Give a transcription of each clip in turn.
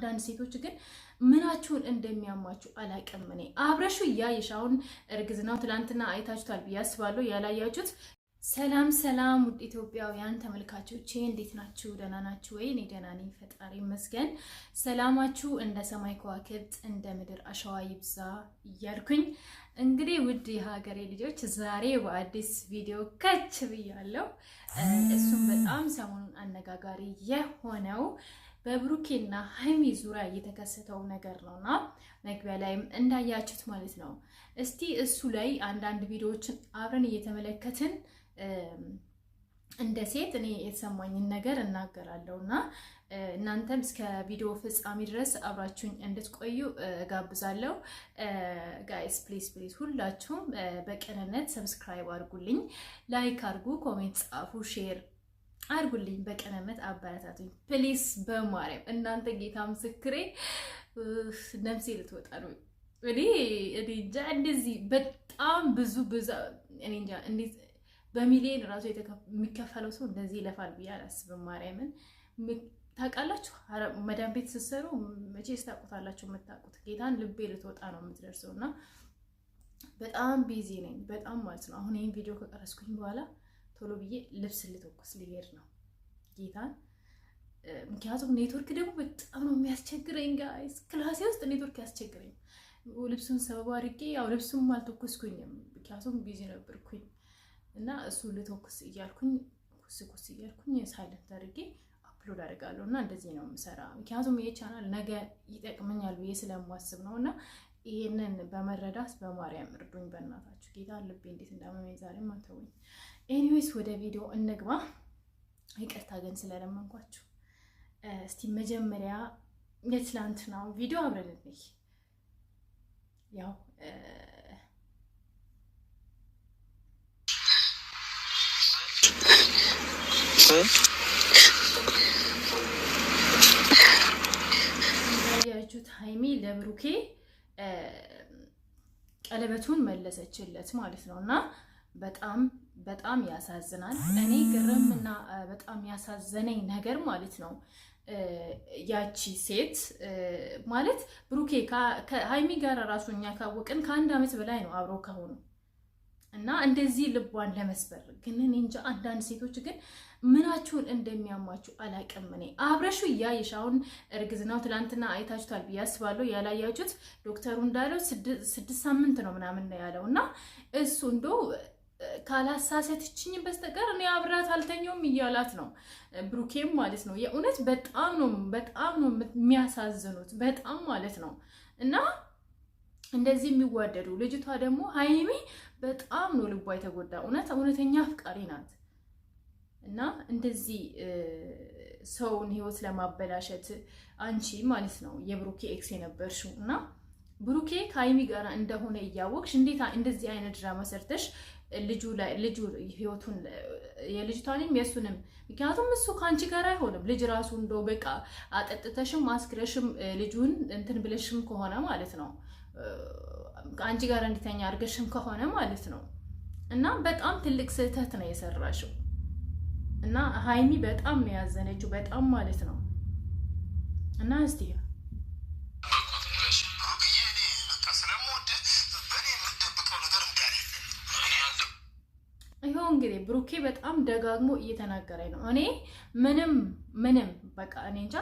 አንዳንድ ሴቶች ግን ምናችሁን እንደሚያማችሁ አላቅም። እኔ አብረሹ እያየሽ አሁን እርግዝናው ትላንትና አይታችኋል ብዬ አስባለሁ። ያላያችሁት ሰላም ሰላም፣ ውድ ኢትዮጵያውያን ተመልካቾቼ እንዴት ናችሁ? ደህና ናችሁ ወይ? እኔ ደህና ነኝ፣ ፈጣሪ ይመስገን። ሰላማችሁ እንደ ሰማይ ከዋክብት እንደ ምድር አሸዋ ይብዛ እያልኩኝ እንግዲህ ውድ የሀገሬ ልጆች ዛሬ በአዲስ ቪዲዮ ከች ብያለሁ። እሱም በጣም ሰሞኑን አነጋጋሪ የሆነው በብሩኬና ሀይሚ ዙሪያ እየተከሰተው ነገር ነውና መግቢያ ላይም እንዳያችሁት ማለት ነው። እስቲ እሱ ላይ አንዳንድ ቪዲዮዎችን አብረን እየተመለከትን እንደ ሴት እኔ የተሰማኝን ነገር እናገራለሁና እናንተም እስከ ቪዲዮ ፍጻሜ ድረስ አብራችሁኝ እንድትቆዩ ጋብዛለሁ። ጋይስ ፕሊዝ ሁላችሁም በቅንነት ሰብስክራይብ አድርጉልኝ፣ ላይክ አድርጉ፣ ኮሜንት ጻፉ፣ ሼር አድርጉልኝ፣ በቅንነት አበረታቱኝ ፕሊዝ። በማርያም እናንተ ጌታ ምስክሬ ነፍሴ ልትወጣ ነው። እኔ እንጃ እንደዚህ በጣም ብዙ እኔ እንጃ እንዴት በሚሊዮን ራሱ የሚከፈለው ሰው እንደዚህ ይለፋል ብዬ አላስብም። ማርያምን ታውቃላችሁ፣ መዳም ቤት ስትሰሩ መቼስ ታውቁታላችሁ። የምታውቁት ጌታን ልቤ ልትወጣ ነው የምትደርሰው። እና በጣም ቢዚ ነኝ በጣም ማለት ነው። አሁን ይህን ቪዲዮ ከቀረስኩኝ በኋላ ቶሎ ብዬ ልብስ ልተኩስ ሊሄድ ነው ጌታን። ምክንያቱም ኔትወርክ ደግሞ በጣም ነው የሚያስቸግረኝ ጋይስ። ክላሴ ውስጥ ኔትወርክ ያስቸግረኝ። ልብሱን ሰበብ አድርጌ ያው ልብሱም አልተኩስኩኝም ምክንያቱም ቢዚ ነበርኩኝ። እና እሱ ልተኩስ እያልኩኝ ኩስ እያልኩኝ ሳይለንት አድርጌ አፕሎድ አድርጋለሁ። እና እንደዚህ ነው የምሰራ ምክንያቱም ይሄ ቻናል ነገ ይጠቅመኛል ብዬ ስለማስብ ነው። እና ይሄንን በመረዳት በማርያም እርዱኝ በእናታችሁ። ጌታ ልቤ እንዴት እንዳመመኝ ዛሬም አልተውኝ። ኤኒዌይስ ወደ ቪዲዮ እንግባ። ይቅርታ ግን ስለለመንኳችሁ። እስቲ መጀመሪያ የትላንትናው ቪዲዮ አብረን እንይ። ያው ያያችሁት ሀይሚ ለብሩኬ ቀለበቱን መለሰችለት ማለት ነው። እና በጣም ያሳዝናል። እኔ ግርምና በጣም ያሳዘነኝ ነገር ማለት ነው ያቺ ሴት ማለት ብሩኬ ከሀይሚ ጋር ራሱ እኛ ካወቅን ከአንድ ዓመት በላይ ነው አብሮ ከሆኑ እና እንደዚህ ልቧን ለመስበር ግን እኔ እንጃ አንዳንድ ሴቶች ግን ምናችሁን እንደሚያማችሁ አላቅም። እኔ አብረሹ እያየሽ አሁን እርግዝናው ትላንትና አይታችኋል ብዬ አስባለሁ። ያላያችሁት ዶክተሩ እንዳለው 6 ሳምንት ነው ምናምን ነው ያለው። እና እሱ እንደው ካላሳሰትችኝ በስተቀር እኔ አብራት አልተኛውም እያላት ነው ብሩኬም ማለት ነው። የእውነት በጣም ነው የሚያሳዝኑት በጣም ማለት ነው። እና እንደዚህ የሚዋደዱ ልጅቷ ደግሞ ሀይሚ በጣም ነው ልቧ የተጎዳ። እውነተኛ አፍቃሪ ናት። እና እንደዚህ ሰውን ህይወት ለማበላሸት አንቺ ማለት ነው የብሩኬ ኤክስ የነበርሽው እና ብሩኬ ከሀይሚ ጋር እንደሆነ እያወቅሽ እንዴት እንደዚህ አይነት ድራማ ሰርተሽ ልጁ ህይወቱን የልጅቷንም የሱንም ምክንያቱም እሱ ከአንቺ ጋር አይሆንም። ልጅ ራሱ እንደው በቃ አጠጥተሽም አስክረሽም ልጁን እንትን ብለሽም ከሆነ ማለት ነው አንቺ ጋር እንድተኛ አድርገሽም ከሆነ ማለት ነው። እና በጣም ትልቅ ስህተት ነው የሰራሽው። እና ሀይሚ በጣም ነው ያዘነችው በጣም ማለት ነው። እና እስቲ ይኸው እንግዲህ ብሩኬ በጣም ደጋግሞ እየተናገረኝ ነው። እኔ ምንም በቃ እኔ እንጃ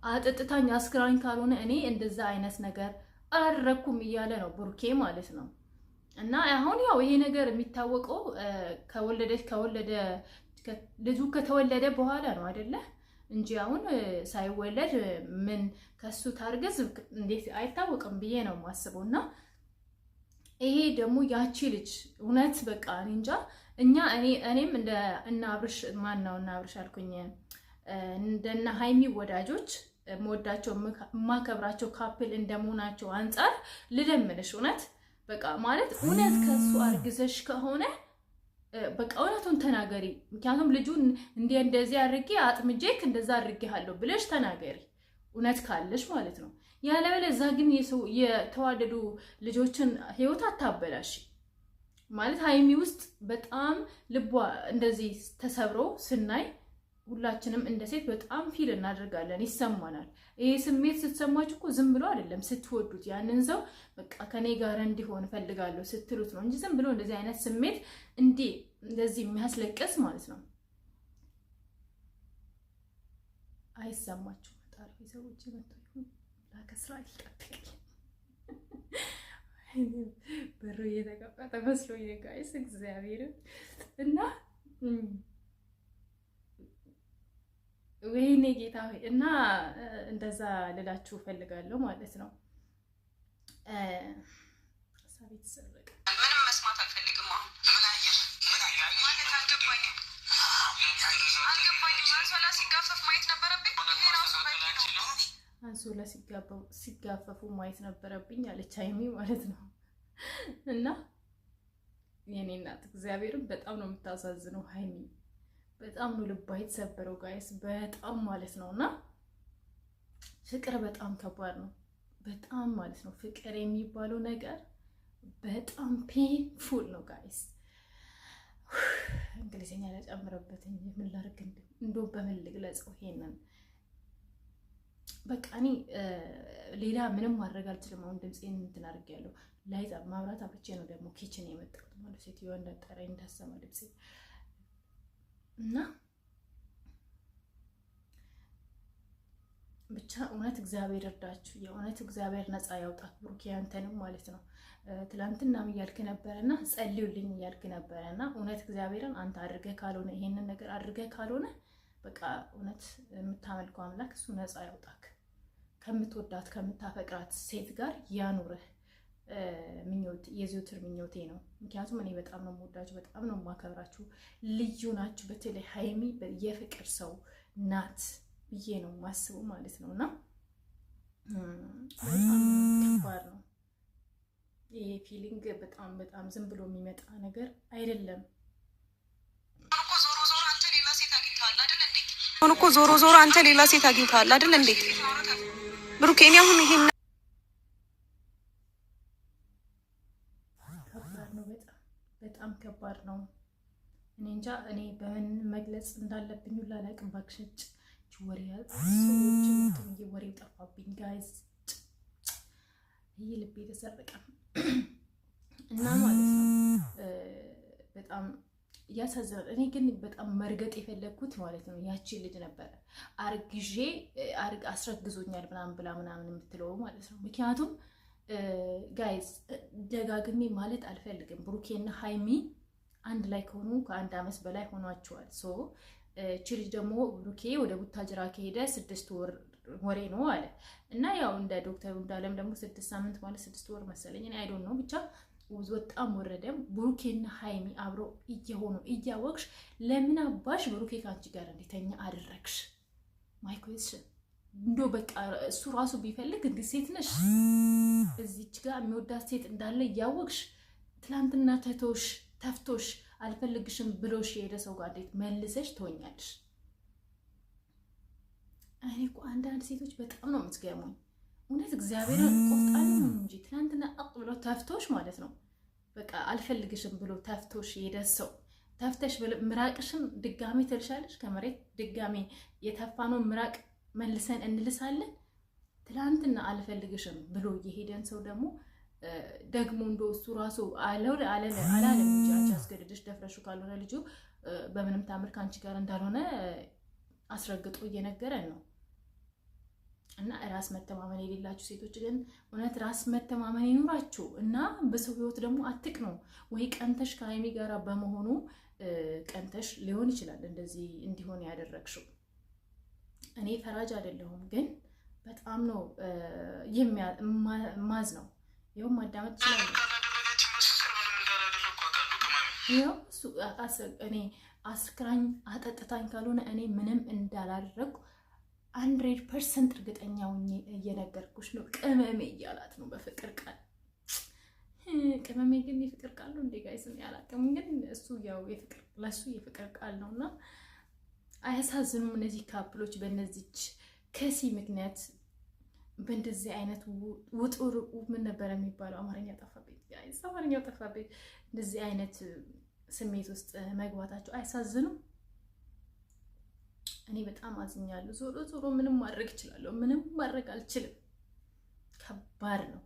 አጥጥታኝ አስክራኝ ካልሆነ እኔ እንደዛ አይነት ነገር አላደረኩም እያለ ነው ብሩኬ ማለት ነው። እና አሁን ያው ይሄ ነገር የሚታወቀው ልጁ ከተወለደ በኋላ ነው አይደለ እንጂ አሁን ሳይወለድ ምን ከሱ ታርገዝ እንዴት አይታወቅም ብዬ ነው የማስበው። እና ይሄ ደግሞ ያቺ ልጅ እውነት በቃ እንጃ እኔም እና አብርሽ እና አብርሽ አልኩኝ እንደና ሀይሚ ወዳጆች መወዳቸው ማከብራቸው ካፕል እንደመሆናቸው አንፃር ልለምንሽ እውነት በቃ ማለት እውነት ከሱ አርግዘሽ ከሆነ በቃ እውነቱን ተናገሪ። ምክንያቱም ልጁን እንደዚህ አድርጌ አጥምጄክ እንደዛ አድርጌሃለሁ ብለሽ ተናገሪ እውነት ካለሽ ማለት ነው። ያለበለዛ ግን የተዋደዱ ልጆችን ህይወት አታበላሽ ማለት ሀይሚ ውስጥ በጣም ልቧ እንደዚህ ተሰብሮ ስናይ ሁላችንም እንደ ሴት በጣም ፊል እናደርጋለን፣ ይሰማናል። ይሄ ስሜት ስትሰማችሁ እኮ ዝም ብሎ አይደለም ስትወዱት ያንን ሰው በቃ ከኔ ጋር እንዲሆን ፈልጋለሁ ስትሉት ነው እንጂ ዝም ብሎ እንደዚህ አይነት ስሜት እንደዚህ የሚያስለቅስ ማለት ነው አይሰማችሁም። ታሪክ ሰዎች መጥተው ላከስራ ይጠብቅ በሩ እየተቀመጠ መስሎኝ ጋይስ እግዚአብሔር እና ወይኔ ጌታ ሆይ እና እንደዛ ልላችሁ ፈልጋለሁ ማለት ነው። ሳቢት ሰረቀ ምንም መስማት አልፈልግም። አሁን ማለት አልገባኝም። አንሶላ ሲጋፈፍ ማየት ነበረብኝ። አንሶላ ሲጋፈፉ ማየት ነበረብኝ አለች ሀይሚ ማለት ነው። እና የኔ እናት እግዚአብሔርን በጣም ነው የምታሳዝነው ሀይሚ። በጣም ነው ልባ የተሰበረው ጋይስ በጣም ማለት ነውና ፍቅር በጣም ከባድ ነው። በጣም ማለት ነው ፍቅር የሚባለው ነገር በጣም ፔንፉል ነው ጋይስ። እንግሊዘኛ ላይ ጨምረበት ምን ላድርግ እንደው በምን ልግለጸው ይሄንን በቃ እኔ ሌላ ምንም ማድረግ አልችልም። አሁን ድምጼን እንትን አድርጌያለሁ። ላይዛ ማብራት አብርቼ ነው ደግሞ ኪችን የመጣሁት ማለት ሴትዮዋ እንዳጠራኝ እንዳሰማ ድምጼ እና ብቻ እውነት እግዚአብሔር እርዳችሁ። የእውነት እግዚአብሔር ነፃ ያውጣት ብሩክ ያንተንም ማለት ነው። ትላንትናም እያልክ ነበረና ጸልዩልኝ እያልክ ነበረና እውነት እግዚአብሔርን አንተ አድርገህ ካልሆነ ይሄንን ነገር አድርገህ ካልሆነ በቃ እውነት የምታመልከው አምላክ እሱ ነፃ ያውጣክ። ከምትወዳት ከምታፈቅራት ሴት ጋር ያኑርህ። ምኞት የዘውትር ምኞቴ ነው። ምክንያቱም እኔ በጣም ነው የምወዳችሁ፣ በጣም ነው የማከብራችሁ። ልዩ ናችሁ። በተለይ ሀይሚ የፍቅር ሰው ናት ብዬ ነው የማስበው ማለት ነው። እና በጣም ከባድ ነው ይሄ ፊሊንግ። በጣም በጣም ዝም ብሎ የሚመጣ ነገር አይደለም። አሁን እኮ ዞሮ ዞሮ አንተ ሌላ ሴት አግኝተሃል አይደል? እንዴት ብሩክ እኔ አሁን ይሄን በጣም ከባድ ነው። እኔ እንጃ እኔ በምን መግለጽ እንዳለብኝ ሁላ አላውቅም። ባክሽጭ ወሬ ሰዎች ወሬው ጠፋብኝ ጋይስ። ይሄ ልቤ ተሰረቀ እና ማለት ነው በጣም ያሳዝናል። እኔ ግን በጣም መርገጥ የፈለግኩት ማለት ነው ያቺ ልጅ ነበረ አርግዤ አስረግዞኛል ምናምን ብላ ምናምን የምትለው ማለት ነው። ምክንያቱም ጋይስ ደጋግሜ ማለት አልፈልግም። ብሩኬና ሀይሚ አንድ ላይ ከሆኑ ከአንድ ዓመት በላይ ሆኗቸዋል። ሶ እቺ ልጅ ደግሞ ብሩኬ ወደ ቡታጅራ ከሄደ 6 ወር ወሬ ነው አለ እና ያው እንደ ዶክተሩ እንዳለም ደግሞ 6 ሳምንት ማለት 6 ወር መሰለኝ። እኔ አይዶን ነው ብቻ ወጣም ወረደም ብሩኬና ሀይሚ አብሮ እየሆኑ እያወቅሽ ለምን አባሽ ብሩኬ ካንቺ ጋር እንዴተኛ አደረግሽ? ማይ ኩዌስችን እንዶ በቃ እሱ ራሱ ቢፈልግ እንዴ ሴት ነሽ እዚች ጋር የሚወዳት ሴት እንዳለ እያወቅሽ ትላንትና ተፍቶሽ አልፈልግሽም ብሎሽ የሄደ ሰው ጋር እንዴት መልሰሽ ትሆኛለሽ? እኔ እኮ አንዳንድ ሴቶች በጣም ነው የምትገርሙኝ። እውነት እግዚአብሔርን ቆጣኝ ነው እንጂ ትላንትና ብሎ ተፍቶሽ ማለት ነው በቃ አልፈልግሽም ብሎ ተፍቶሽ የሄደ ሰው ተፍተሽ ምራቅሽን ድጋሜ ትልሻለሽ። ከመሬት ድጋሜ የተፋነው ምራቅ መልሰን እንልሳለን። ትላንትና አልፈልግሽም ብሎ የሄደን ሰው ደግሞ እንደው እሱ ራሱ አላለም እንጂ አንቺ አስገድደሽ ደፍረሹ ካልሆነ ልጁ በምንም ታምር ካንቺ ጋር እንዳልሆነ አስረግጦ እየነገረን ነው። እና ራስ መተማመን የሌላችሁ ሴቶች ግን እውነት ራስ መተማመን ይኑራችሁ እና በሰው ህይወት ደግሞ አትቅኑ። ወይ ቀንተሽ ከሀይሚ ጋር በመሆኑ ቀንተሽ ሊሆን ይችላል እንደዚህ እንዲሆን ያደረግሽው። እኔ ፈራጅ አይደለሁም፣ ግን በጣም ነው ማዝ ነው። ይኸው ማዳመጥ ይችላል። ይኸው እሱ እኔ አስክራኝ አጠጥታኝ ካልሆነ እኔ ምንም እንዳላደረግኩ 100% እርግጠኛ ሆኜ እየነገርኩሽ ነው። ቅመሜ እያላት ነው በፍቅር ቃል። ቅመሜ ግን የፍቅር ቃል ነው እንዴ ጋይስ? ያላቀም ግን እሱ ያው ለሱ የፍቅር ቃል ነውና አያሳዝኑም እነዚህ ካፕሎች በእነዚች ከሲ ምክንያት በእንደዚህ አይነት ውጡር ምን ነበር የሚባለው? አማርኛ ጠፋብኝ ጋይስ፣ አማርኛው ጠፋብኝ። እንደዚህ አይነት ስሜት ውስጥ መግባታቸው አያሳዝኑም? እኔ በጣም አዝኛለሁ። ዞሮ ዞሮ ምንም ማድረግ እችላለሁ? ምንም ማድረግ አልችልም። ከባድ ነው።